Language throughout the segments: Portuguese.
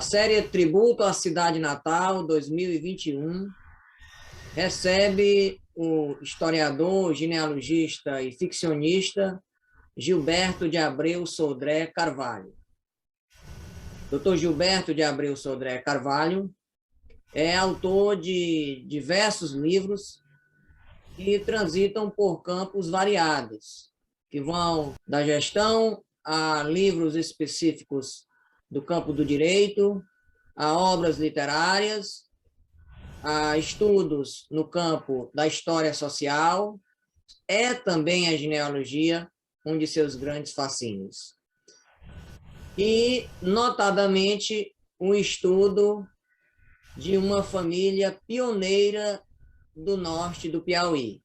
série Tributo à Cidade Natal 2021 recebe o historiador, genealogista e ficcionista Gilberto de Abreu Sodré Carvalho. Dr. Gilberto de Abreu Sodré Carvalho é autor de diversos livros que transitam por campos variados, que vão da gestão a livros específicos do campo do direito, a obras literárias, a estudos no campo da história social, é também a genealogia um de seus grandes fascínios. E, notadamente, um estudo de uma família pioneira do norte do Piauí,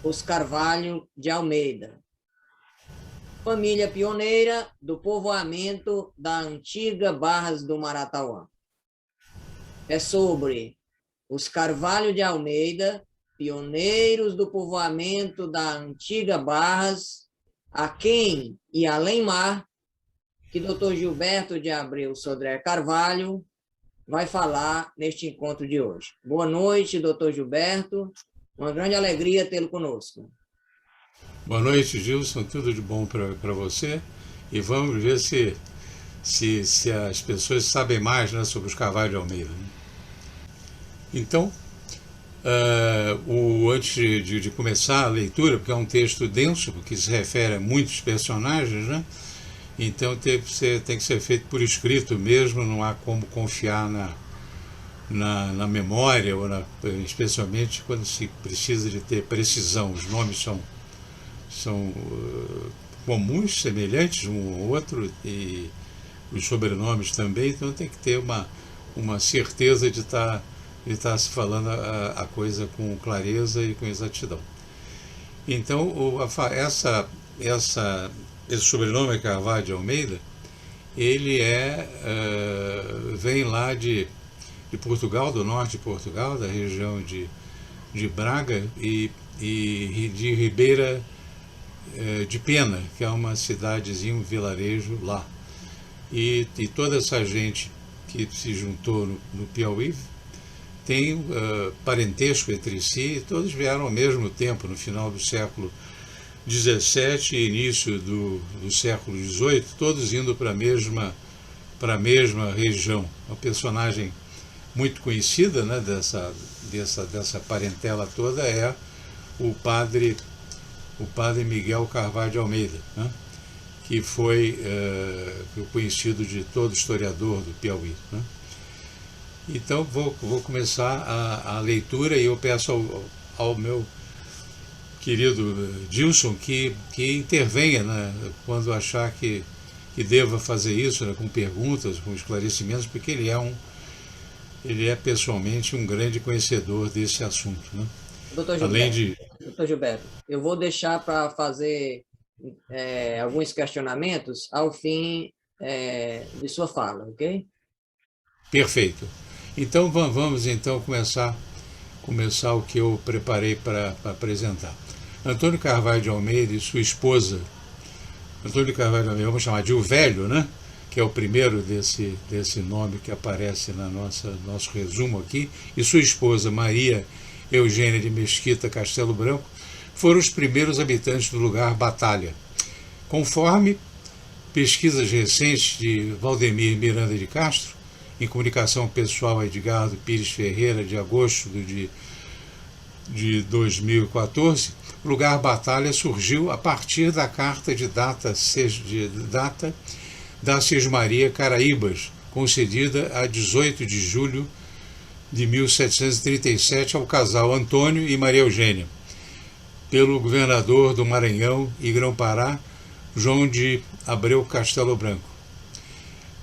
os Carvalho de Almeida. Família pioneira do povoamento da antiga Barras do Maratauã. É sobre os Carvalho de Almeida, pioneiros do povoamento da antiga Barras, aquém e além mar, que Dr. Gilberto de Abreu Sodré Carvalho vai falar neste encontro de hoje. Boa noite, Dr. Gilberto. Uma grande alegria tê-lo conosco. Boa noite, Gilson. Tudo de bom para você. E vamos ver se as pessoas sabem mais, né, sobre os Carvalho de Almeida. Então, antes de começar a leitura, porque é um texto denso, porque se refere a muitos personagens, né? Então tem que ser feito por escrito mesmo, não há como confiar na memória, especialmente quando se precisa de ter precisão. Os nomes são comuns, semelhantes um ao outro, e os sobrenomes também, então tem que ter uma certeza de estar se falando a coisa com clareza e com exatidão. Então, esse sobrenome Carvalho de Almeida, ele vem lá de Portugal, do norte de Portugal, da região de Braga e de Ribeira de Pena, que é uma cidadezinha, um vilarejo lá. E toda essa gente que se juntou no Piauí tem parentesco entre si, todos vieram ao mesmo tempo, no final do século XVII e início do século XVIII, todos indo para a mesma região. Uma personagem muito conhecida, né, dessa parentela toda é o padre Miguel Carvalho de Almeida, né, que foi conhecido de todo historiador do Piauí, né. Então vou começar a leitura e eu peço ao meu querido Gilson que intervenha, né, quando achar que deva fazer isso, né, com perguntas, com esclarecimentos, porque ele é pessoalmente um grande conhecedor desse assunto, né? Doutor Gilberto, eu vou deixar para fazer alguns questionamentos ao fim de sua fala, ok? Perfeito. Então vamos então começar o que eu preparei para apresentar. Antônio Carvalho de Almeida e sua esposa, Antônio Carvalho de Almeida, vamos chamar de o Velho, né? Que é o primeiro desse nome que aparece na nosso resumo aqui, e sua esposa Maria Eugênia de Mesquita Castelo Branco, foram os primeiros habitantes do lugar Batalha. Conforme pesquisas recentes de Valdemir Miranda de Castro, em comunicação pessoal Edgardo Pires Ferreira, de agosto de 2014, o lugar Batalha surgiu a partir da carta de data da Sesmaria Caraíbas, concedida a 18 de julho de 1737 ao casal Antônio e Maria Eugênia, pelo governador do Maranhão e Grão-Pará, João de Abreu Castelo Branco.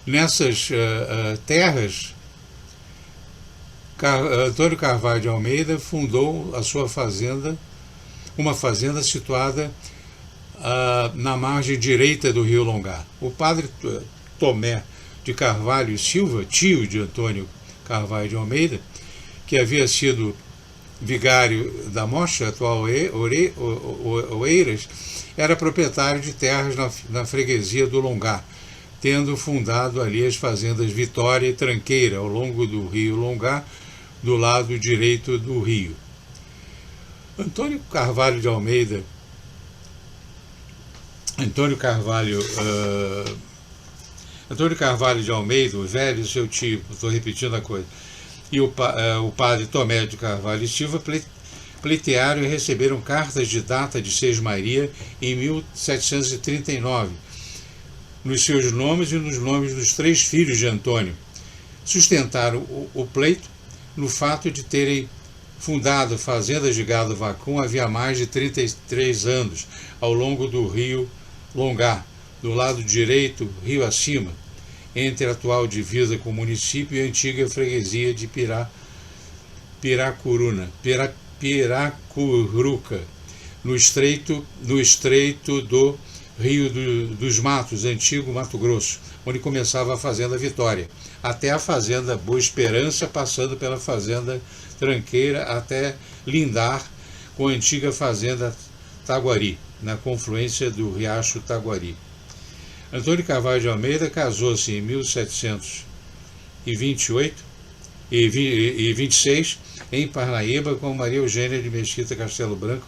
Nessas terras, Antônio Carvalho de Almeida fundou a sua fazenda, uma fazenda situada na margem direita do Rio Longar. O padre Tomé de Carvalho e Silva, tio de Antônio Carvalho de Almeida, que havia sido vigário da Mocha, atual Oeiras, era proprietário de terras na freguesia do Longar, tendo fundado ali as fazendas Vitória e Tranqueira, ao longo do rio Longá, do lado direito do rio. Antônio Carvalho de Almeida, Antônio Carvalho de Almeida, o velho, seu tio, estou repetindo a coisa, e o padre Tomé de Carvalho e Silva pleitearam e receberam cartas de data de Sesmaria em 1739, nos seus nomes e nos nomes dos 3 filhos de Antônio. Sustentaram o pleito no fato de terem fundado fazendas de gado vacum havia mais de 33 anos, ao longo do rio Longá, do lado direito, rio acima, entre a atual divisa com o município e a antiga freguesia de Piracuruca, no estreito do Rio dos Matos, antigo Mato Grosso, onde começava a Fazenda Vitória, até a Fazenda Boa Esperança, passando pela Fazenda Tranqueira até lindar com a antiga Fazenda Taguari, na confluência do Riacho Taguari. Antônio Carvalho de Almeida casou-se em 1726 em Parnaíba com Maria Eugênia de Mesquita Castelo Branco,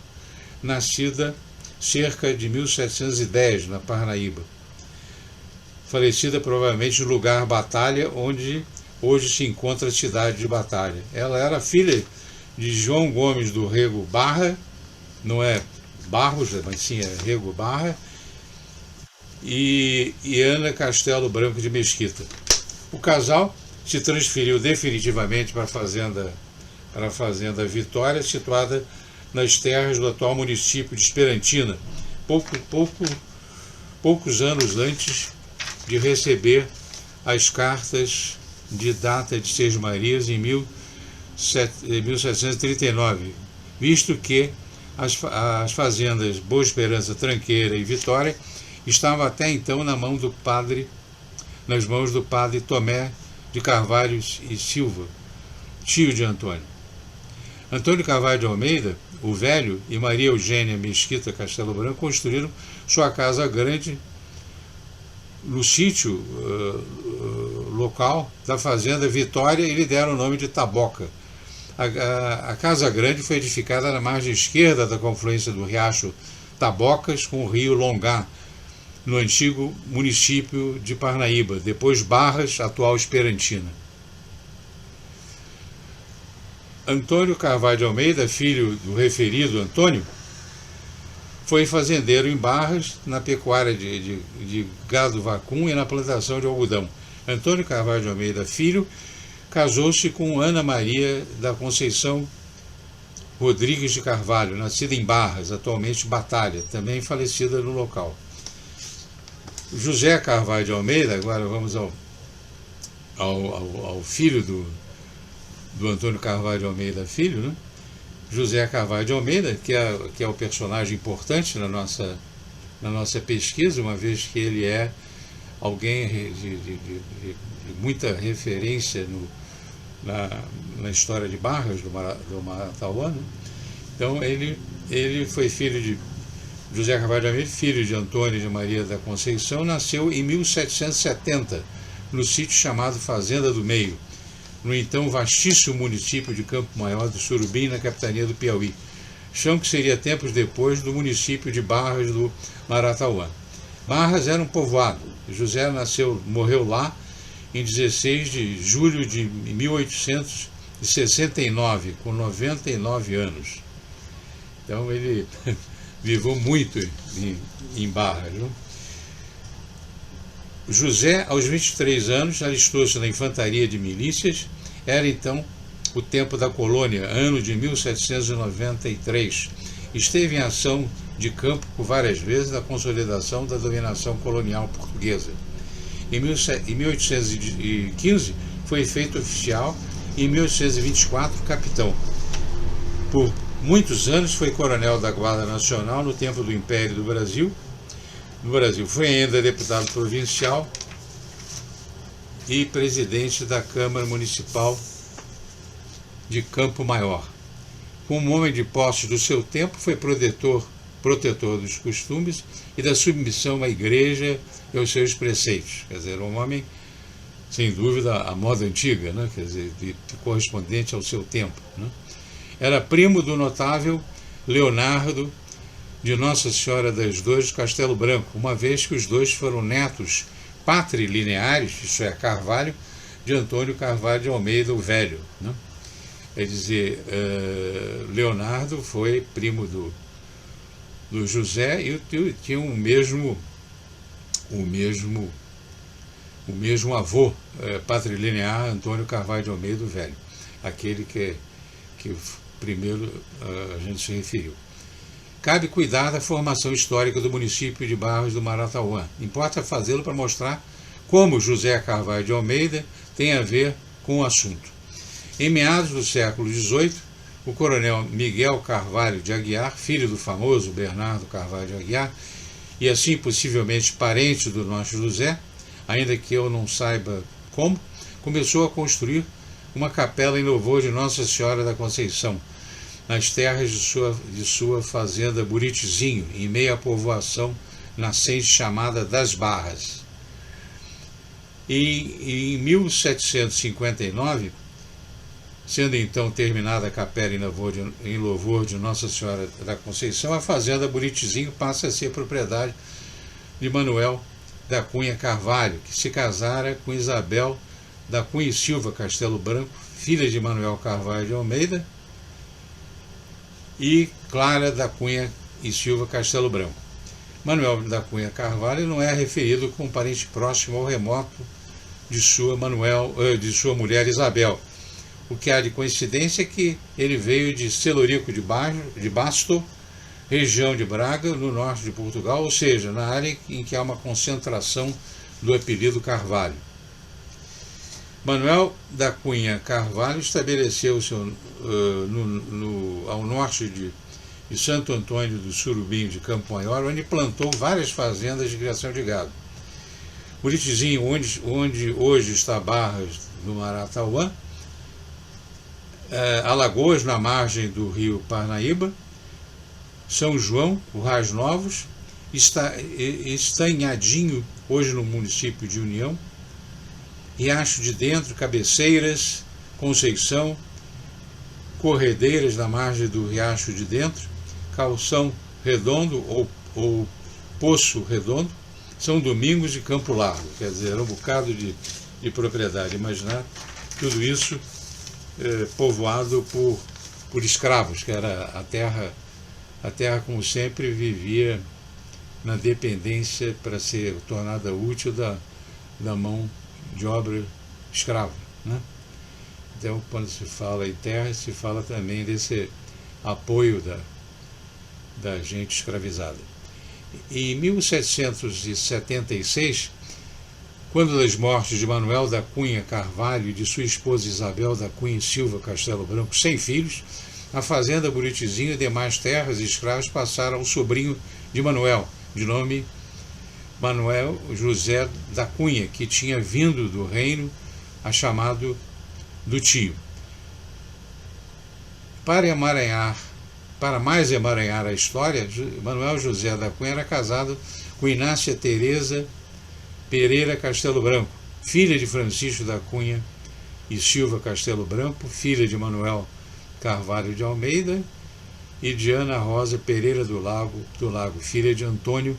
nascida cerca de 1710, na Parnaíba. Falecida provavelmente no lugar Batalha, onde hoje se encontra a cidade de Batalha. Ela era filha de João Gomes do Rego Barra, não é Barros, mas sim é Rego Barra, e Ana Castelo Branco de Mesquita. O casal se transferiu definitivamente para a Fazenda Vitória, situada nas terras do atual município de Esperantina, poucos anos antes de receber as cartas de data de Sesmarias em 1739, visto que as fazendas Boa Esperança, Tranqueira e Vitória estavam até então nas mãos do padre Tomé de Carvalho e Silva, tio de Antônio. Antônio Carvalho de Almeida, o velho, e Maria Eugênia Mesquita Castelo Branco construíram sua casa grande no sítio local da Fazenda Vitória e lhe deram o nome de Taboca. A Casa Grande foi edificada na margem esquerda da confluência do riacho Tabocas com o rio Longá, no antigo município de Parnaíba, depois Barras, atual Esperantina. Antônio Carvalho de Almeida, filho do referido Antônio, foi fazendeiro em Barras, na pecuária de gado vacum e na plantação de algodão. Antônio Carvalho de Almeida, filho, casou-se com Ana Maria da Conceição Rodrigues de Carvalho, nascida em Barras, atualmente Batalha, também falecida no local. José Carvalho de Almeida, agora vamos ao filho do Antônio Carvalho de Almeida Filho, né? José Carvalho de Almeida, que é o personagem importante na nossa pesquisa, uma vez que ele é alguém de muita referência na história de Barras, do Maratauá, né? Então ele foi filho de José Carvalho de Almeida, filho de Antônio de Maria da Conceição, nasceu em 1770, no sítio chamado Fazenda do Meio, no então vastíssimo município de Campo Maior do Surubim, na capitania do Piauí, chão que seria tempos depois do município de Barras do Maratauá. Barras era um povoado. José morreu lá em 16 de julho de 1869, com 99 anos. Então ele viveu muito em Barras, não? José, aos 23 anos, alistou-se na infantaria de milícias. Era então o tempo da colônia, ano de 1793. Esteve em ação de campo por várias vezes na consolidação da dominação colonial portuguesa. Em 1815 foi feito oficial e em 1824 capitão. Por muitos anos foi coronel da Guarda Nacional no tempo do Império do Brasil. No Brasil foi ainda deputado provincial e presidente da Câmara Municipal de Campo Maior. Como homem de posse do seu tempo, foi protetor protetor dos costumes e da submissão à igreja e aos seus preceitos. Quer dizer, um homem, sem dúvida, à moda antiga, né? Quer dizer, correspondente ao seu tempo, né? Era primo do notável Leonardo de Nossa Senhora das Dores de Castelo Branco, uma vez que os dois foram netos patrilineares, isso é, Carvalho, de Antônio Carvalho de Almeida o Velho, né? Quer dizer, Leonardo foi primo do José e tinha o mesmo avô patrilinear, Antônio Carvalho de Almeida o Velho, aquele que primeiro a gente se referiu. Cabe cuidar da formação histórica do município de Barros do Maratauã. Importa fazê-lo para mostrar como José Carvalho de Almeida tem a ver com o assunto. Em meados do século XVIII, o coronel Miguel Carvalho de Aguiar, filho do famoso Bernardo Carvalho de Aguiar, e assim possivelmente parente do nosso José, ainda que eu não saiba como, começou a construir uma capela em louvor de Nossa Senhora da Conceição, nas terras de sua fazenda Buritizinho, em meio à povoação nascente chamada das Barras. E em 1759, sendo então terminada a capela em louvor de Nossa Senhora da Conceição, a fazenda Buritizinho passa a ser propriedade de Manuel da Cunha Carvalho, que se casara com Isabel da Cunha e Silva Castelo Branco, filha de Manuel Carvalho de Almeida, e Clara da Cunha e Silva Castelo Branco. Manuel da Cunha Carvalho não é referido como parente próximo ou remoto de sua mulher Isabel. O que há de coincidência é que ele veio de Celorico de Basto, região de Braga, no norte de Portugal, ou seja, na área em que há uma concentração do apelido Carvalho. Manuel da Cunha Carvalho estabeleceu-se ao norte de Santo Antônio do Surubim de Campo Maior, onde plantou várias fazendas de criação de gado. Buritizinho, onde hoje está Barras do Maratauã, Alagoas, na margem do rio Parnaíba, São João, Currais Novos, Estanhadinho, hoje no município de União, Riacho de Dentro, Cabeceiras, Conceição, Corredeiras na margem do Riacho de Dentro, Calção Redondo ou Poço Redondo, São Domingos e Campo Largo. Quer dizer, era um bocado de propriedade. Imaginar tudo isso povoado por escravos, que era a terra, como sempre, vivia na dependência para ser tornada útil da mão de obra escrava, né? Então, quando se fala em terra, se fala também desse apoio da gente escravizada. Em 1776, quando das mortes de Manuel da Cunha Carvalho e de sua esposa Isabel da Cunha e Silva Castelo Branco, sem filhos, a fazenda Buritizinho e demais terras e escravos passaram ao sobrinho de Manuel, de nome Manuel José da Cunha, que tinha vindo do reino a chamado do tio. Para mais emaranhar a história, Manuel José da Cunha era casado com Inácia Teresa Pereira Castelo Branco, filha de Francisco da Cunha e Silva Castelo Branco, filha de Manuel Carvalho de Almeida, e de Ana Rosa Pereira do Lago, filha de Antônio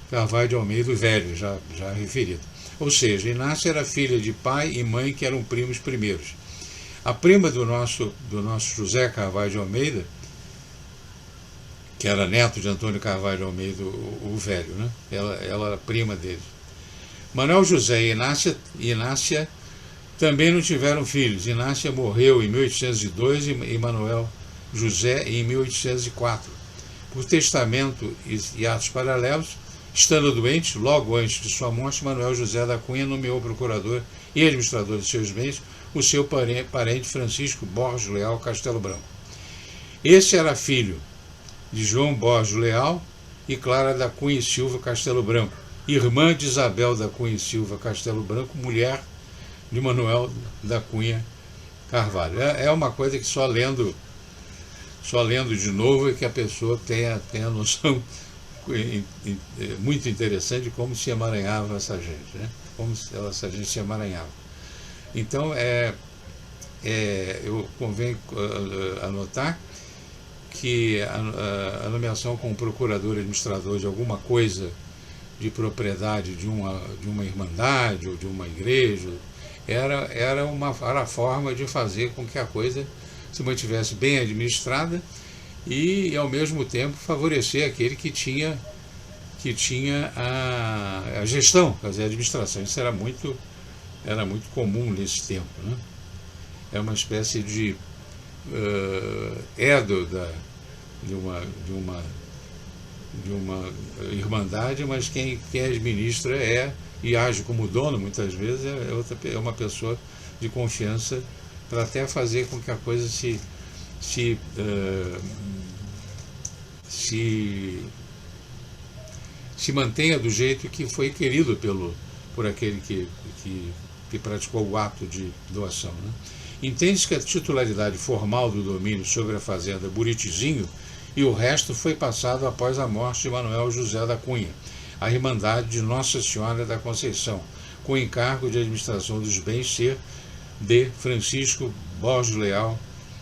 Carvalho de Almeida o Velho, já referido. Ou seja, Inácia era filha de pai e mãe que eram primos primeiros. A prima do nosso José Carvalho de Almeida, que era neto de Antônio Carvalho de Almeida o Velho, né? Ela era prima dele. Manuel José e Inácia também não tiveram filhos. Inácia morreu em 1802 e Manuel José em 1804. Por testamento e atos paralelos, estando doente, logo antes de sua morte, Manuel José da Cunha nomeou procurador e administrador de seus bens o seu parente Francisco Borges Leal Castelo Branco. Esse era filho de João Borges Leal e Clara da Cunha e Silva Castelo Branco, irmã de Isabel da Cunha e Silva Castelo Branco, mulher de Manuel da Cunha Carvalho. É uma coisa que só lendo Só lendo de novo é que a pessoa tem a noção muito interessante de como se emaranhava essa gente, né? Como essa gente se emaranhava. Então, eu convém anotar que a nomeação como procurador administrador de alguma coisa de propriedade de uma irmandade ou de uma igreja era a forma de fazer com que a coisa se mantivesse bem administrada e ao mesmo tempo favorecer aquele que tinha a gestão, quer dizer, a administração. Isso era muito comum nesse tempo, né? É uma espécie de édo de uma irmandade, mas quem administra e age como dono, muitas vezes, é uma pessoa de confiança para até fazer com que a coisa se mantenha do jeito que foi querido por aquele que praticou o ato de doação, né? Entende-se que a titularidade formal do domínio sobre a fazenda Buritizinho e o resto foi passado após a morte de Manuel José da Cunha, a Irmandade de Nossa Senhora da Conceição, com encargo de administração dos bens ser de Francisco Borges Leal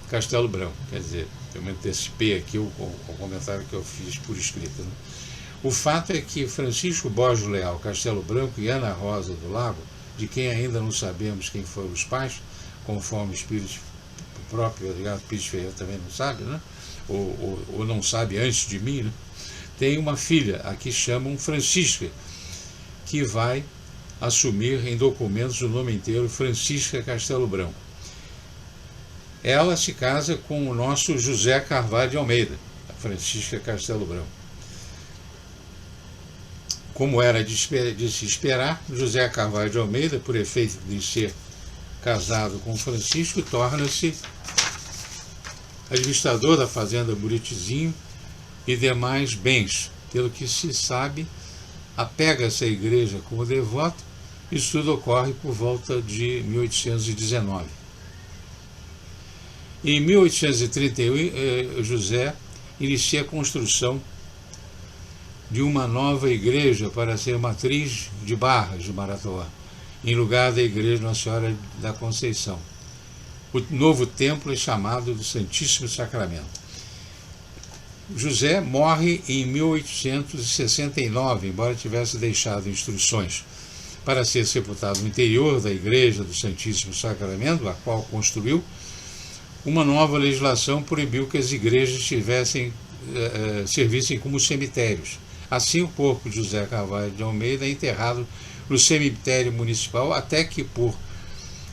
Castelo Branco. Quer dizer, eu me antecipei aqui o comentário que eu fiz por escrito, né? O fato é que Francisco Borges Leal Castelo Branco e Ana Rosa do Lago, de quem ainda não sabemos quem foram os pais, conforme o Espírito próprio, o Espírito Ferreira também não sabe, né? Ou não sabe antes de mim, né? Tem uma filha, a que chamam Francisca, que vai assumir em documentos o nome inteiro Francisca Castelo Branco. Ela se casa com o nosso José Carvalho de Almeida, a Francisca Castelo Branco. Como era de se esperar, José Carvalho de Almeida, por efeito de ser casado com Francisco, torna-se administrador da fazenda Buritizinho e demais bens. Pelo que se sabe, apega-se à igreja como devoto. Isso tudo ocorre por volta de 1819. Em 1831, José inicia a construção de uma nova igreja para ser matriz de Barras de Maratoá, em lugar da igreja Nossa Senhora da Conceição. O novo templo é chamado do Santíssimo Sacramento. José morre em 1869, embora tivesse deixado instruções para ser sepultado no interior da igreja do Santíssimo Sacramento, a qual construiu. Uma nova legislação proibiu que as igrejas servissem como cemitérios. Assim, o corpo de José Carvalho de Almeida é enterrado no cemitério municipal, até que, por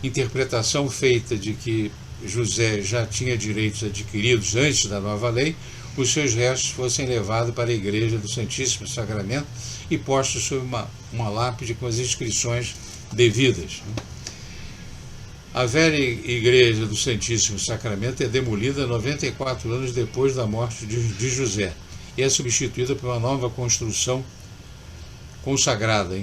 interpretação feita de que José já tinha direitos adquiridos antes da nova lei, os seus restos fossem levados para a igreja do Santíssimo Sacramento e postos sob uma lápide com as inscrições devidas. A velha igreja do Santíssimo Sacramento é demolida 94 anos depois da morte de José e é substituída por uma nova construção consagrada.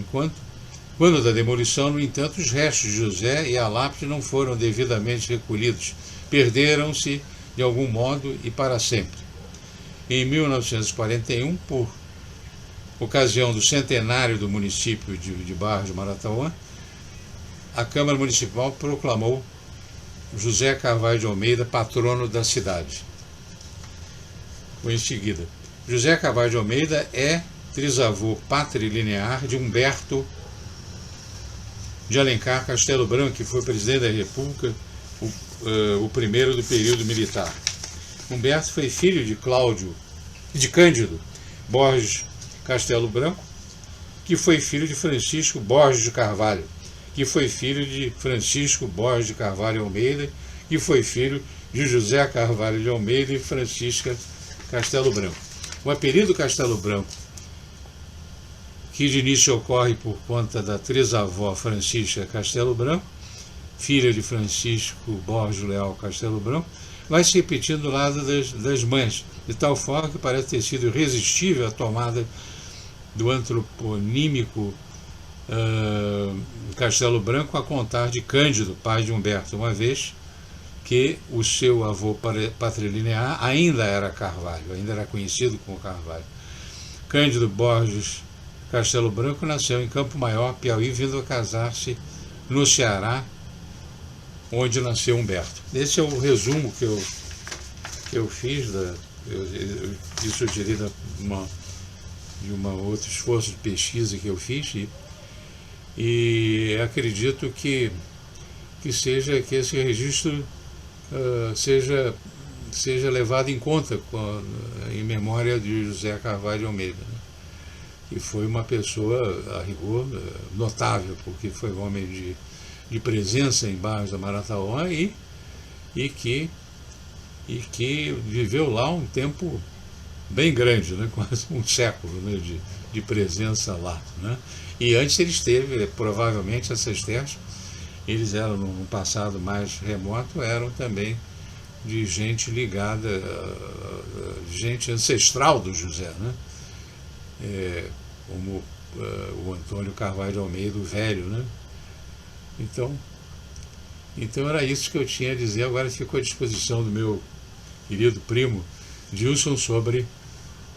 Quando da demolição, no entanto, os restos de José e a lápide não foram devidamente recolhidos, perderam-se de algum modo e para sempre. Em 1941, por ocasião do centenário do município de Barras de Maratoá, a Câmara Municipal proclamou José Carvalho de Almeida patrono da cidade. Em seguida, José Carvalho de Almeida é trisavô patrilinear de Humberto de Alencar Castelo Branco, que foi presidente da República, o primeiro do período militar. Humberto foi filho de Cândido Borges Castelo Branco, que foi filho de Francisco Borges de Carvalho, que foi filho de Francisco Borges de Carvalho Almeida, que foi filho de José Carvalho de Almeida e Francisca Castelo Branco. O apelido Castelo Branco, que de início ocorre por conta da trisavó Francisca Castelo Branco, filha de Francisco Borges Leal Castelo Branco, vai se repetindo do lado das mães, de tal forma que parece ter sido irresistível a tomada do antroponímico Castelo Branco, a contar de Cândido, pai de Humberto, uma vez que o seu avô patrilinear ainda era Carvalho, ainda era conhecido como Carvalho. Cândido Borges Castelo Branco nasceu em Campo Maior, Piauí, vindo a casar-se no Ceará, onde nasceu Humberto. Esse é o resumo que eu fiz, isso eu tirei de um outro esforço de pesquisa que eu fiz, e acredito que esse registro seja levado em conta em memória de José Carvalho de Almeida, né? Que foi uma pessoa, a rigor, notável, porque foi um homem de presença em Barros da Maratauã e que viveu lá um tempo bem grande, né? Quase um século, né? de presença lá, né? E antes ele esteve, provavelmente, essas terras, eles eram, num passado mais remoto, eram também de gente ligada, gente ancestral do José, né? Como o Antônio Carvalho de Almeida, o velho, né? Então era isso que eu tinha a dizer. Agora fico à disposição do meu querido primo Dilson sobre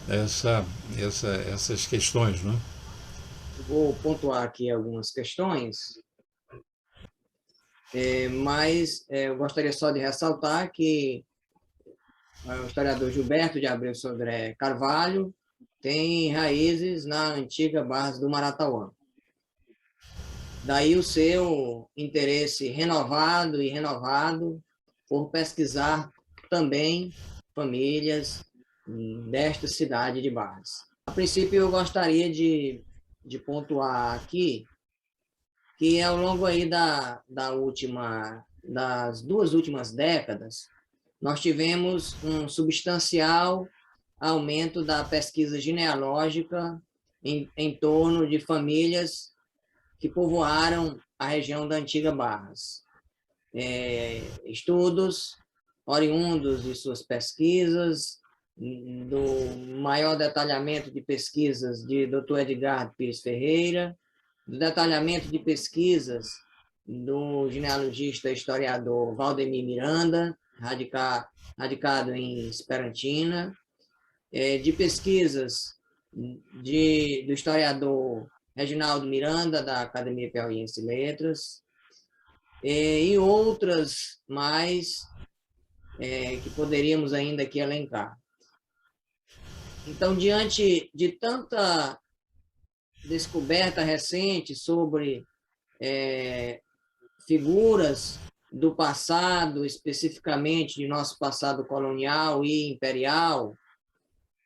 essas questões, né? Vou pontuar aqui algumas questões, mas eu gostaria só de ressaltar que o historiador Gilberto de Abreu Sodré Carvalho tem raízes na antiga Barras do Maratauã. Daí o seu interesse renovado e renovado por pesquisar também famílias desta cidade de Barras. A princípio, eu gostaria de pontuar aqui que ao longo aí das 2 últimas décadas, nós tivemos um substancial aumento da pesquisa genealógica em torno de famílias que povoaram a região da antiga Barras. Estudos oriundos de suas pesquisas, do maior detalhamento de pesquisas de Dr. Edgar Pires Ferreira, do detalhamento de pesquisas do genealogista historiador Valdemir Miranda, radicado em Esperantina, de pesquisas do historiador Reginaldo Miranda, da Academia Piauiense de Letras, e outras mais que poderíamos ainda aqui elencar. Então, diante de tanta descoberta recente sobre figuras do passado, especificamente de nosso passado colonial e imperial,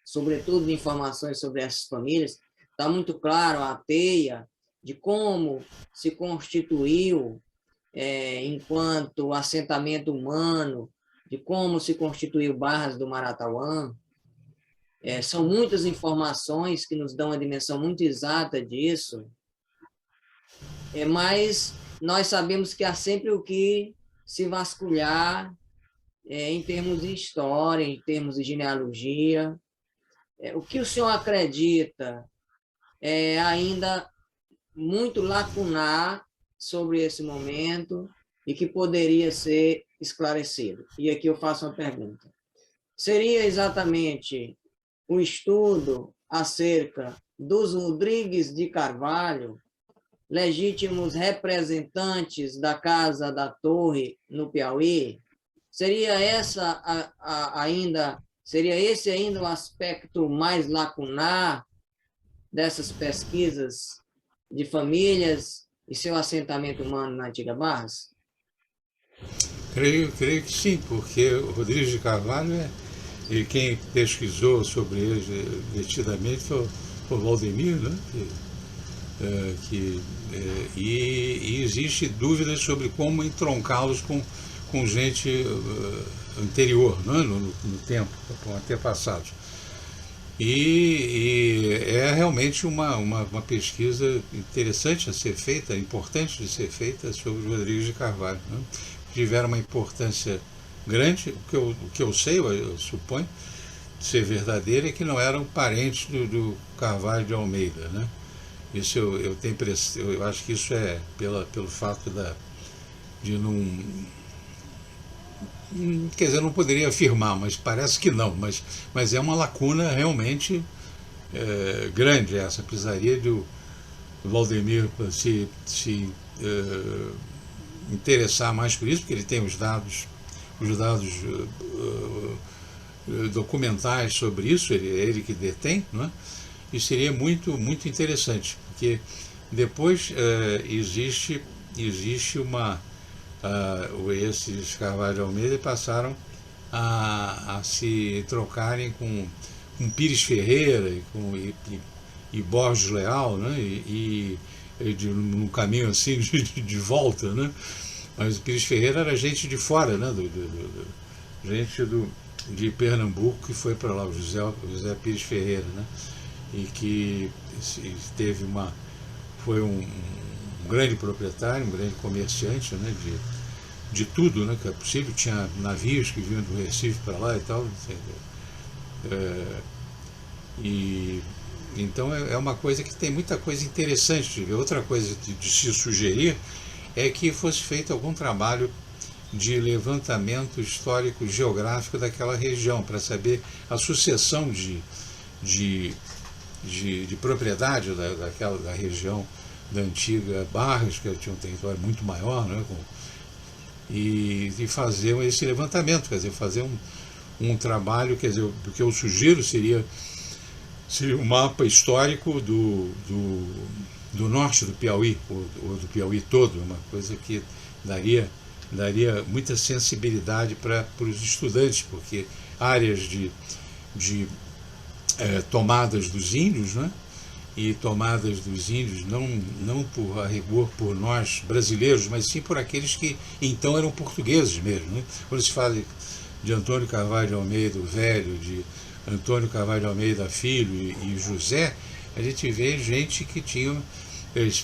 sobretudo de informações sobre essas famílias, está muito claro a teia de como se constituiu enquanto assentamento humano, de como se constituiu Barras do Maratauã. São muitas informações que nos dão uma dimensão muito exata disso, mas nós sabemos que há sempre o que se vasculhar em termos de história, em termos de genealogia. O que o senhor acredita é ainda muito lacunar sobre esse momento e que poderia ser esclarecido? E aqui eu faço uma pergunta. Seria exatamente o estudo acerca dos Rodrigues de Carvalho, legítimos representantes da Casa da Torre no Piauí? Seria esse ainda o aspecto mais lacunar dessas pesquisas de famílias e seu assentamento humano na antiga Barras? Creio que sim, porque o Rodrigues de Carvalho e quem pesquisou sobre eles detidamente foi o Valdemir, né? E existe dúvidas sobre como entroncá-los com gente anterior, né? no tempo, com antepassados. E é realmente uma pesquisa interessante a ser feita, importante de ser feita sobre os Rodrigues de Carvalho, né? Tiveram uma importância grande. O que eu sei, eu suponho, ser verdadeiro, é que não eram parentes do Carvalho de Almeida, né? Isso eu tenho eu acho que isso é pelo fato de não quer dizer, eu não poderia afirmar, mas parece que não, mas é uma lacuna realmente grande essa. Precisaria do Valdemir se interessar mais por isso, porque ele tem os dados documentais sobre isso, é ele que detém, não é? E seria muito interessante, porque depois existe uma... esses Carvalho de Almeida passaram a se trocarem com Pires Ferreira e Borges Leal, né? No caminho assim de volta, né? Mas o Pires Ferreira era gente de fora, né? Gente de Pernambuco que foi para lá, o José Pires Ferreira, né? E que teve foi um grande proprietário, um grande comerciante, né? De tudo, né, que é possível. Tinha navios que vinham do Recife para lá e tal. E então é uma coisa que tem muita coisa interessante de ver. Outra coisa de se sugerir é que fosse feito algum trabalho de levantamento histórico geográfico daquela região, para saber a sucessão de propriedade da região da antiga Barras, que tinha um território muito maior, né, e fazer esse levantamento, quer dizer, fazer um trabalho, quer dizer, o que eu sugiro seria um mapa histórico do norte do Piauí, ou do Piauí todo, uma coisa que daria muita sensibilidade para os estudantes, porque áreas de tomadas dos índios, né? E tomadas dos índios não por a rigor por nós brasileiros, mas sim por aqueles que então eram portugueses mesmo, né? Quando se fala de Antônio Carvalho de Almeida o Velho, de Antônio Carvalho de Almeida Filho e José, a gente vê gente que tinha,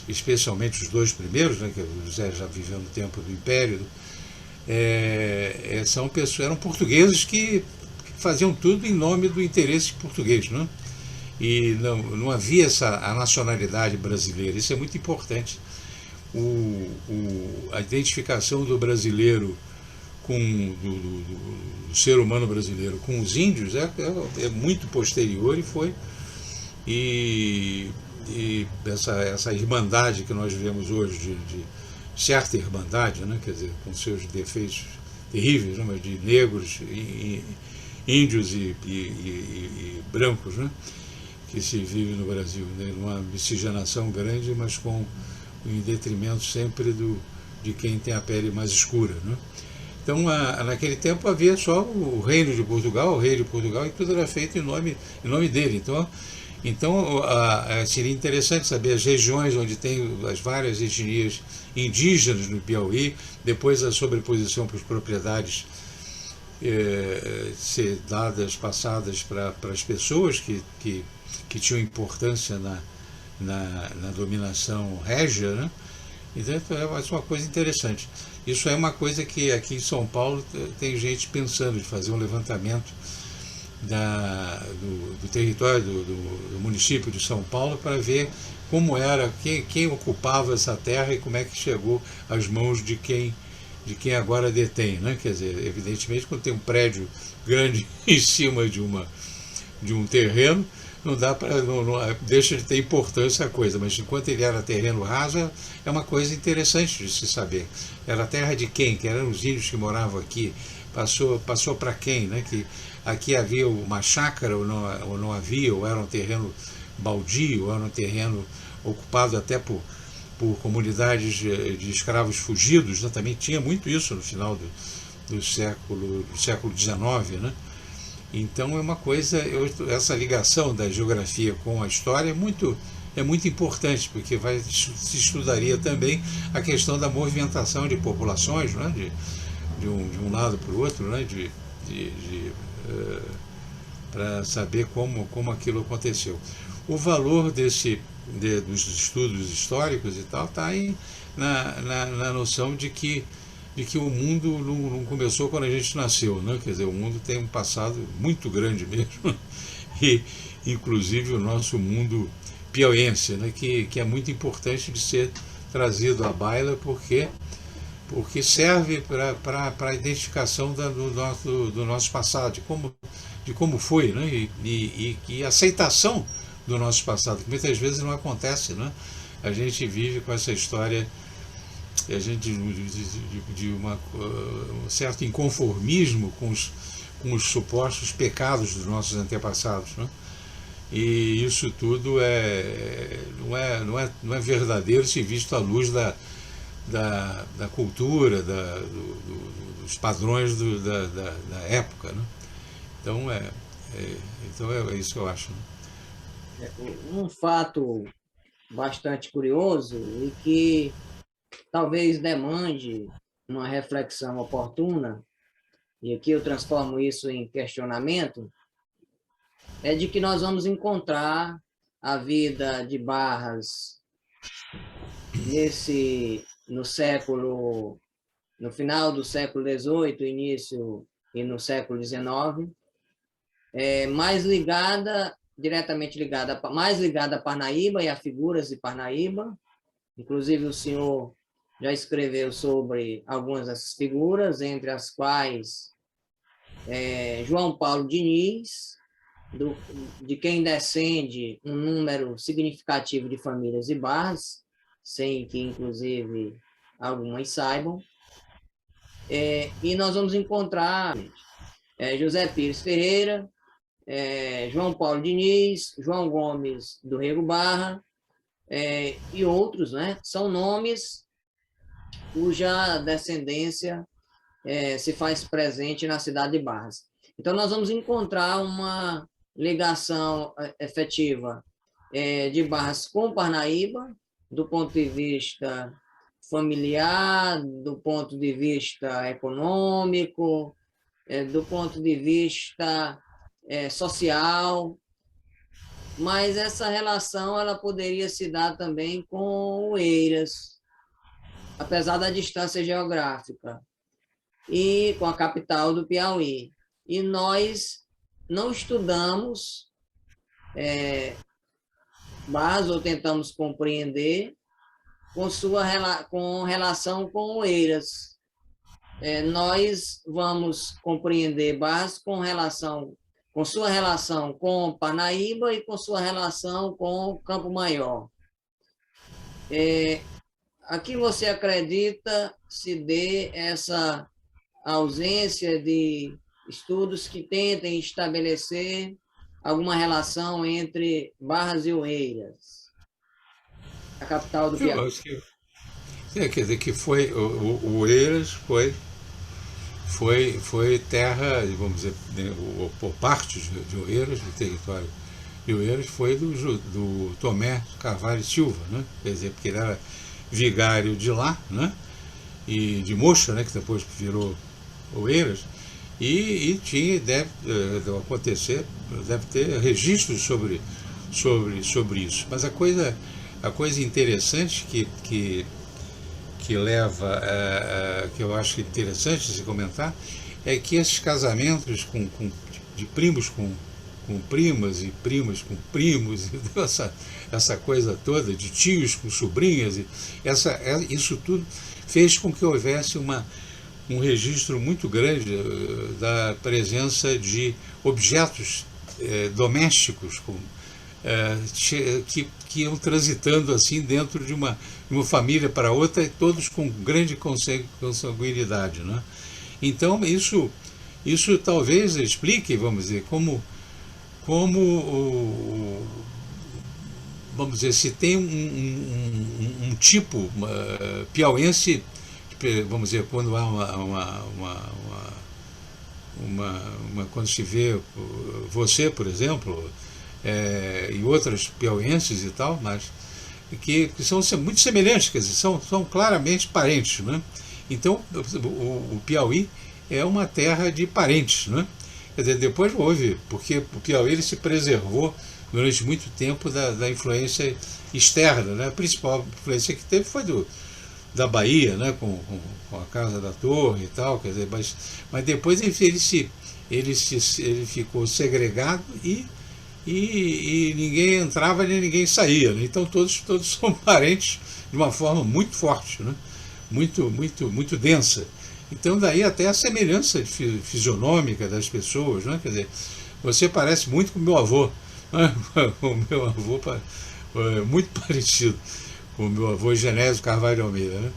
especialmente os dois primeiros, né, que o José já viveu no tempo do Império, são pessoas, eram portugueses que faziam tudo em nome do interesse português, né? E não havia a nacionalidade brasileira. Isso é muito importante. A identificação do brasileiro do ser humano brasileiro com os índios é muito posterior, e essa irmandade que nós vemos hoje, de certa irmandade, né, quer dizer, com seus defeitos terríveis, né, mas de negros, índios e brancos, né, que se vive no Brasil, né, numa miscigenação grande, mas em detrimento sempre de quem tem a pele mais escura, né? Então, naquele tempo havia só o reino de Portugal, o rei de Portugal, e tudo era feito em nome dele. Então seria interessante saber as regiões onde tem as várias etnias indígenas no Piauí, depois a sobreposição para as propriedades ser passadas para as pessoas que tinham importância na dominação régia, né? Então é uma coisa interessante. Isso é uma coisa que aqui em São Paulo tem gente pensando de fazer um levantamento do território do município de São Paulo, para ver como era, quem ocupava essa terra e como é que chegou às mãos de quem agora detém, né? Quer dizer, evidentemente, quando tem um prédio grande em cima de um terreno, não dá para, deixa de ter importância a coisa, mas enquanto ele era terreno raso, é uma coisa interessante de se saber. Era terra de quem? Que eram os índios que moravam aqui, passou para quem, né? Que aqui havia uma chácara ou não havia, ou era um terreno baldio, ou era um terreno ocupado até por comunidades de escravos fugidos, né? Também tinha muito isso no final do século XIX, né? Então é uma coisa, essa ligação da geografia com a história é muito importante, porque se estudaria também a questão da movimentação de populações, né? de um lado para o outro, né? Para saber como aquilo aconteceu. O valor dos estudos históricos e tal está aí na noção de que o mundo não começou quando a gente nasceu, né? Quer dizer, o mundo tem um passado muito grande mesmo, e inclusive o nosso mundo piauiense, né? Que é muito importante de ser trazido à baila, porque porque serve para a identificação do nosso passado, de como foi, né? E aceitação do nosso passado, que muitas vezes não acontece, né? A gente vive com essa história, a gente de um certo inconformismo com os supostos pecados dos nossos antepassados, né? E isso tudo não é verdadeiro se visto à luz da cultura, dos padrões da época, né? Então é isso que eu acho, né? Um fato bastante curioso e que talvez demande uma reflexão oportuna, e aqui eu transformo isso em questionamento, é de que nós vamos encontrar a vida de Barras no final do século XVIII, início e no século XIX, diretamente ligada a Parnaíba e a figuras de Parnaíba. Inclusive, o senhor já escreveu sobre algumas dessas figuras, entre as quais João Paulo Diniz, de quem descende um número significativo de famílias de Barras, sem que, inclusive, algumas saibam. E nós vamos encontrar José Pires Ferreira, João Paulo Diniz, João Gomes do Rego Barra, e outros, né? São nomes cuja descendência se faz presente na cidade de Barras. Então, nós vamos encontrar uma ligação efetiva de Barras com Parnaíba, do ponto de vista familiar, do ponto de vista econômico, do ponto de vista social, mas essa relação ela poderia se dar também com Oeiras, apesar da distância geográfica, e com a capital do Piauí. E nós não estudamos Barras, ou tentamos compreender, com relação com Oeiras. Nós vamos compreender Barras com sua relação com Parnaíba e com sua relação com Campo Maior. A que você acredita se dê essa ausência de estudos que tentem estabelecer alguma relação entre Barras e Oeiras, a capital do Piauí? Eu acho que quer dizer que o Oeiras foi terra, vamos dizer, por partes de Oeiras, do território de Oeiras, foi do Tomé Carvalho Silva, né? Quer dizer, porque ele era vigário de lá, né? E de Mocha, né? Que depois virou Oeiras, e deve ter registros sobre isso. Mas a coisa interessante que leva, que eu acho interessante se comentar, é que esses casamentos de primos com primas e primas com primos, essa coisa toda, de tios com sobrinhas, isso tudo fez com que houvesse um registro muito grande da presença de objetos domésticos que iam transitando assim dentro de uma família para outra, e todos com grande consanguinidade, né? Então isso talvez explique, vamos dizer, vamos dizer, se tem um tipo piauense, vamos dizer, quando há quando se vê você, por exemplo, e outras piauenses e tal, mas que são muito semelhantes, quer dizer, são claramente parentes, né? Então o Piauí é uma terra de parentes, né? Quer dizer, depois houve, porque o Piauí ele se preservou durante muito tempo da influência externa, né? A principal influência que teve foi da Bahia, né? Com a Casa da Torre e tal, quer dizer, mas depois ele ficou segregado e ninguém entrava nem ninguém saía, né? Então todos são parentes de uma forma muito forte, né? muito densa. Então daí até a semelhança fisionômica das pessoas, né? Quer dizer, você parece muito com o meu avô, né? O meu avô muito parecido com o meu avô Genésio Carvalho de Almeida, né?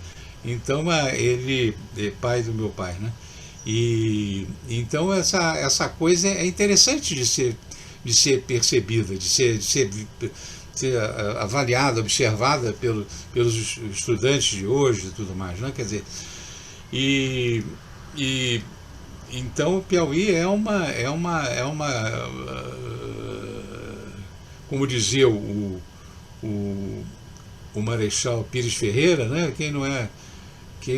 Então ele é pai do meu pai, né? E então essa coisa é interessante de ser percebida, ser avaliada, observada pelos estudantes de hoje e tudo mais, né? Quer dizer, e, e então o Piauí como dizia o, o Marechal Pires Ferreira, né? Quem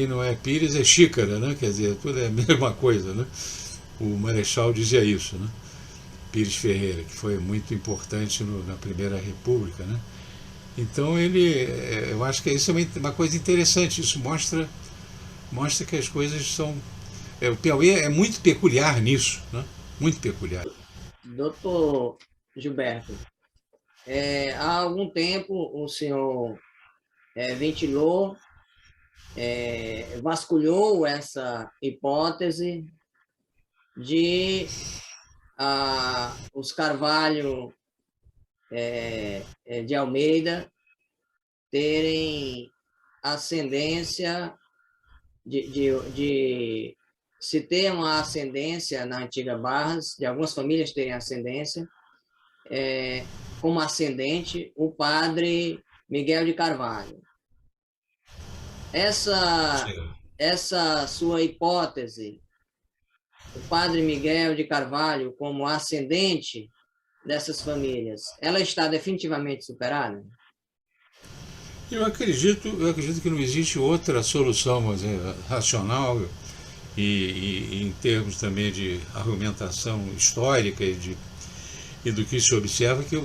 não é Pires é xícara, né? Quer dizer, tudo é a mesma coisa, né? O Marechal dizia isso, né? Pires Ferreira, que foi muito importante na Primeira República, né? Então eu acho que isso é uma coisa interessante, isso mostra que as coisas são... o Piauí é muito peculiar nisso, né? Muito peculiar. Doutor Gilberto, há algum tempo o senhor ventilou, vasculhou essa hipótese de os Carvalho de Almeida terem ascendência de se ter uma ascendência na antiga Barras, de algumas famílias terem ascendência, como ascendente o padre Miguel de Carvalho. Essa sua hipótese, o padre Miguel de Carvalho como ascendente dessas famílias, ela está definitivamente superada? Eu acredito que não existe outra solução, vamos dizer, racional e em termos também de argumentação histórica e do que se observa que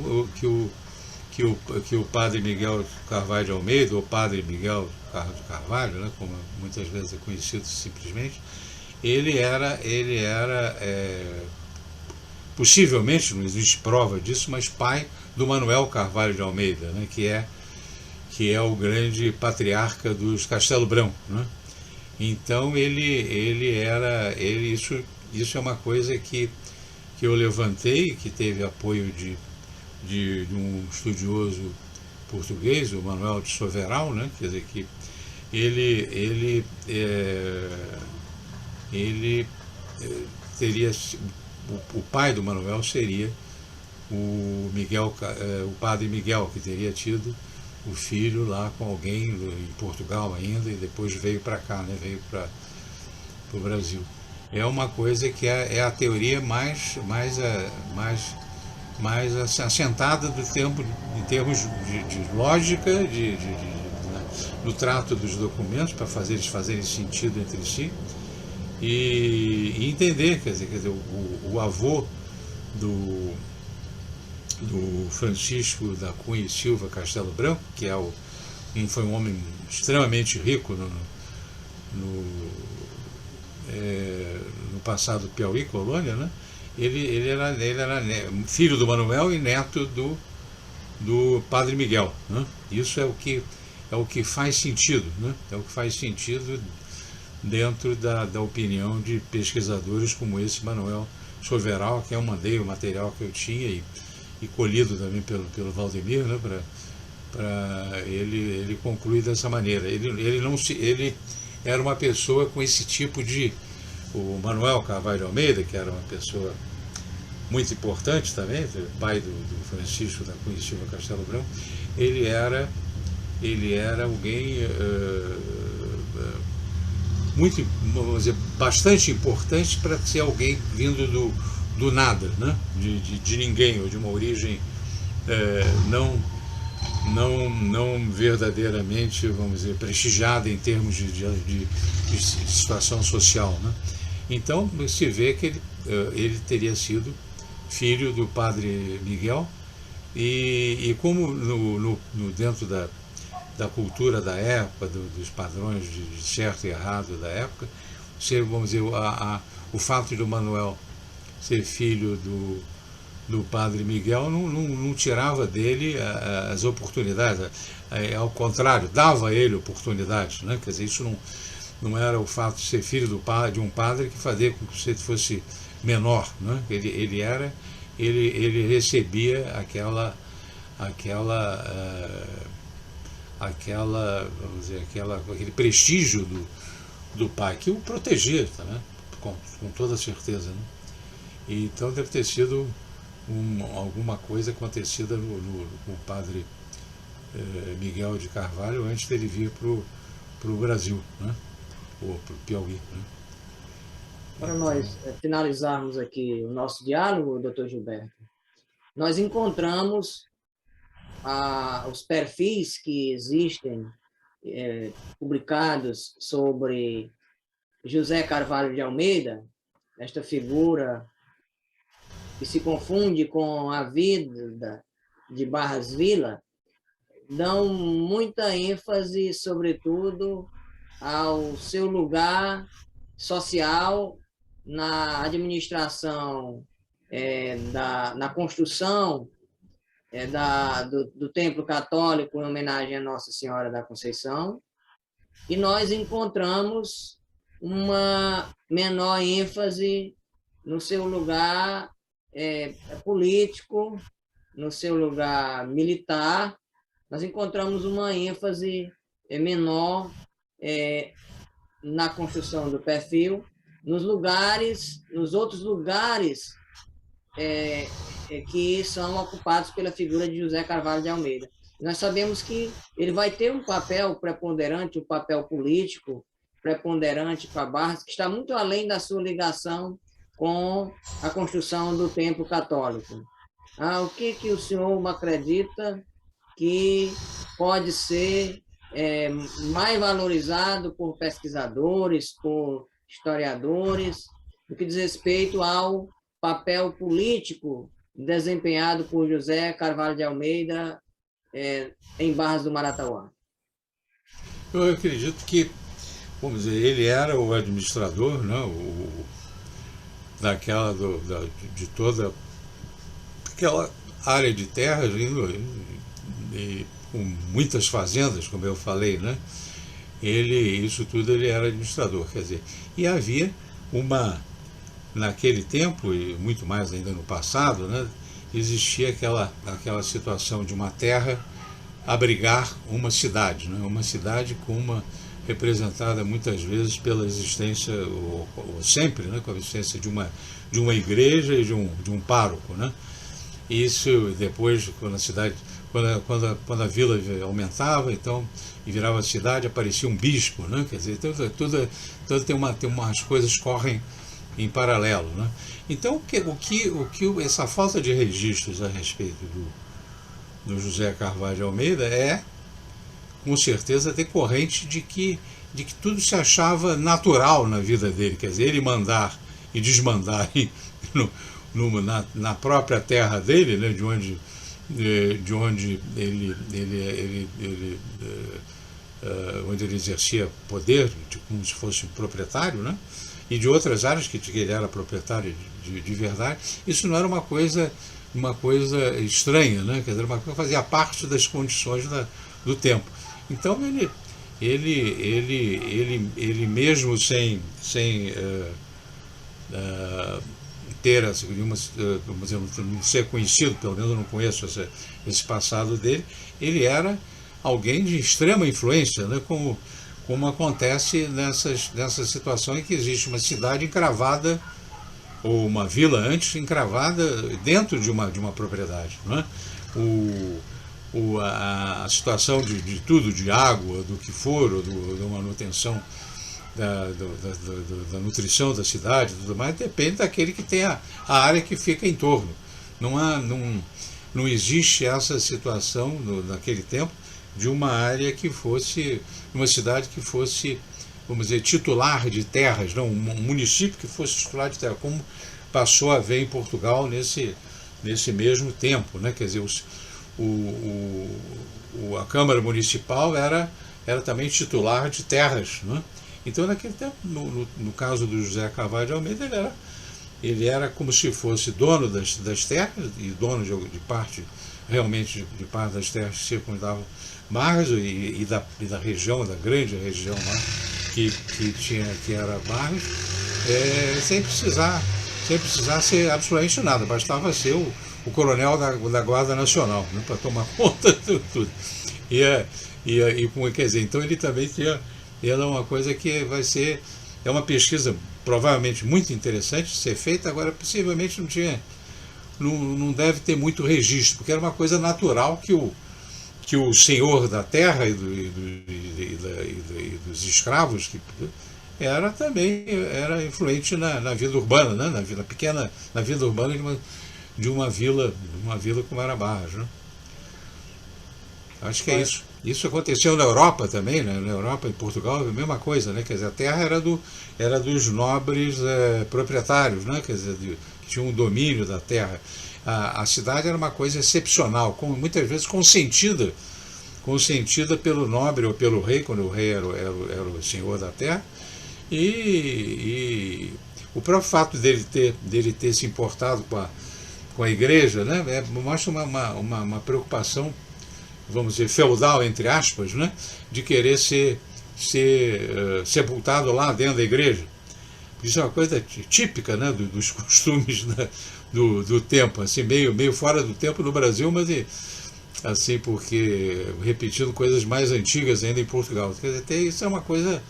o padre Miguel Carvalho de Almeida, ou padre Miguel de Carvalho, né, como muitas vezes é conhecido simplesmente, ele era possivelmente, não existe prova disso, mas pai do Manuel Carvalho de Almeida, né, que é o grande patriarca dos Castelo Branco, né? Então isso é uma coisa que eu levantei, que teve apoio de um estudioso português, o Manuel de Soveral, né? Quer dizer que ele teria, o pai do Manuel seria o padre Miguel, que teria tido o filho lá com alguém em Portugal ainda, e depois veio para cá, né? Veio para o Brasil. É uma coisa que é a teoria mais assentada do tempo, em termos de lógica, no trato dos documentos, para eles fazerem sentido entre si, e entender, quer dizer o avô do Francisco da Cunha e Silva Castelo Branco, que foi um homem extremamente rico no passado Piauí, colônia, né? Ele era filho do Manuel e neto do padre Miguel, né? Isso é o que faz sentido, né? É o que faz sentido dentro da opinião de pesquisadores como esse Manuel Soveral, que eu mandei o material que eu tinha e colhido também pelo Valdemir, né, para ele concluir dessa maneira. Ele era uma pessoa com esse tipo de... O Manuel Carvalho de Almeida, que era uma pessoa muito importante também, pai do Francisco da Cunha e Silva Castelo Branco, ele era alguém muito, vamos dizer, bastante importante para ser alguém vindo do nada, né? De ninguém, ou de uma origem não verdadeiramente, vamos dizer, prestigiada em termos de situação social, né? Então se vê que ele teria sido filho do padre Miguel, e como dentro da cultura da época, dos padrões de certo e errado da época, vamos dizer, o fato de o Manuel ser filho do padre Miguel não tirava dele as oportunidades, ao contrário, dava a ele oportunidades, né? Quer dizer, isso não era o fato de ser filho de um padre que fazia com que você fosse menor, né? Ele recebia vamos dizer, aquele prestígio do pai que o protegia, tá, né? Com toda certeza, né? E então deve ter sido alguma coisa acontecida com o padre Miguel de Carvalho antes dele vir para o Brasil, né? Ou para o Piauí, né? Para Então, nós finalizarmos aqui o nosso diálogo, doutor Gilberto, nós encontramos os perfis que existem publicados sobre José Carvalho de Almeida, esta figura que se confunde com a vida de Barras Vila, dão muita ênfase, sobretudo, ao seu lugar social na administração, na construção do Templo Católico em homenagem a Nossa Senhora da Conceição, e nós encontramos uma menor ênfase no seu lugar político, no seu lugar militar. Nós encontramos uma ênfase menor na construção do perfil, nos outros lugares que são ocupados pela figura de José Carvalho de Almeida. Nós sabemos que ele vai ter um papel preponderante, um papel político preponderante para Barras, que está muito além da sua ligação com a construção do templo católico. O que o senhor acredita que pode ser mais valorizado por pesquisadores, por historiadores, no que diz respeito ao papel político desempenhado por José Carvalho de Almeida em Barras do Maratauá? eu acredito que, vamos dizer, ele era o administrador, né, de toda aquela área de terras, com muitas fazendas, como eu falei, né? Isso tudo ele era administrador, quer dizer, e havia naquele tempo, e muito mais ainda no passado, né, existia aquela situação de uma terra abrigar uma cidade, né, uma cidade representada muitas vezes pela existência, ou sempre, né, com a existência de uma igreja e de um pároco, né? Isso depois, quando a vila aumentava, então, e virava cidade, aparecia um bispo, né? Quer dizer, tudo tem umas coisas correm em paralelo, né? Então, essa falta de registros a respeito do José Carvalho de Almeida com certeza, decorrente de que tudo se achava natural na vida dele, quer dizer, ele mandar e desmandar na própria terra dele, né, onde ele exercia poder, como se fosse um proprietário, né, e de outras áreas que ele era proprietário de verdade. Isso não era uma coisa estranha, né, quer dizer, uma coisa que fazia parte das condições do tempo. Então ele mesmo sem ter, vamos dizer, não ser conhecido, pelo menos eu não conheço esse passado dele, ele era alguém de extrema influência, né? Como acontece nessas situações em que existe uma cidade encravada, ou uma vila antes encravada dentro de uma propriedade, né? A situação de tudo, de água, do que for, ou da manutenção da nutrição da cidade e tudo mais, depende daquele que tem a área que fica em torno. Não existe essa situação naquele tempo de uma área que fosse, uma cidade que fosse, vamos dizer, titular de terras, não, um município que fosse titular de terras, como passou a haver em Portugal nesse mesmo tempo, né? Quer dizer, a Câmara Municipal era também titular de terras, né? Então, naquele tempo, no caso do José Carvalho de Almeida, ele era como se fosse dono das terras e dono de parte, realmente de parte das terras que circundavam Barras e da região, da grande região lá que era Barras, sem precisar ser absolutamente nada, bastava ser o coronel da Guarda Nacional, né, para tomar conta de tudo. Quer dizer, então ele também era uma coisa que vai ser, é uma pesquisa provavelmente muito interessante de ser feita, agora possivelmente não deve ter muito registro, porque era uma coisa natural que o senhor da terra e dos escravos era influente na vida urbana, né? Na vida urbana de uma vila como era Barras, né? Acho que é isso. Isso aconteceu na Europa também, né? Na Europa e Portugal, a mesma coisa, né? Quer dizer, a terra era dos nobres proprietários, né? Quer dizer, que tinham um domínio da terra. A cidade era uma coisa excepcional, muitas vezes consentida pelo nobre ou pelo rei, quando o rei era o senhor da terra. E o próprio fato dele ter se importado com a igreja, né? Mostra uma preocupação, vamos dizer, feudal, entre aspas, né, de querer ser sepultado lá dentro da igreja. Isso é uma coisa típica, né, dos costumes, né, do tempo, assim, meio fora do tempo no Brasil, mas assim, porque repetindo coisas mais antigas ainda em Portugal. Quer dizer, isso é uma coisa...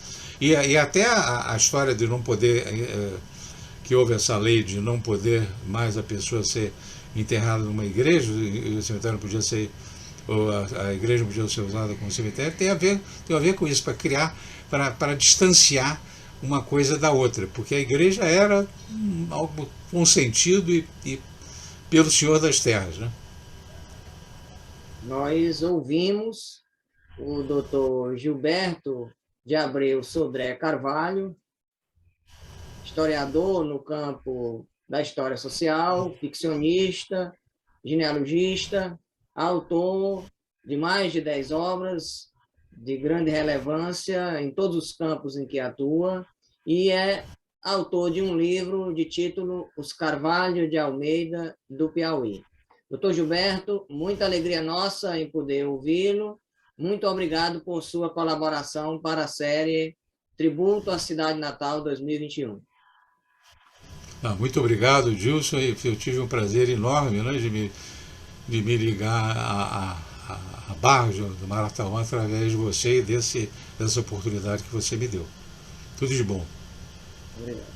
E até a história de não poder... que houve essa lei de não poder mais a pessoa ser enterrada numa igreja, o cemitério não podia ser... ou a igreja não podia ser usada como cemitério, tem a ver com isso, para criar, para distanciar uma coisa da outra, porque a igreja era algo consentido e pelo Senhor das Terras, né? Nós ouvimos o doutor Gilberto de Abreu Sodré Carvalho, historiador no campo da história social, ficcionista, genealogista, autor de mais de 10 obras de grande relevância em todos os campos em que atua, e é autor de um livro de título Os Carvalho de Almeida do Piauí. Doutor Gilberto, muita alegria nossa em poder ouvi-lo. Muito obrigado por sua colaboração para a série Tributo à Cidade Natal 2021. Muito obrigado, Gilson. Eu tive um prazer enorme, né, de me ligar a Barras do Maratauã através de você e dessa oportunidade que você me deu. Tudo de bom. Obrigado.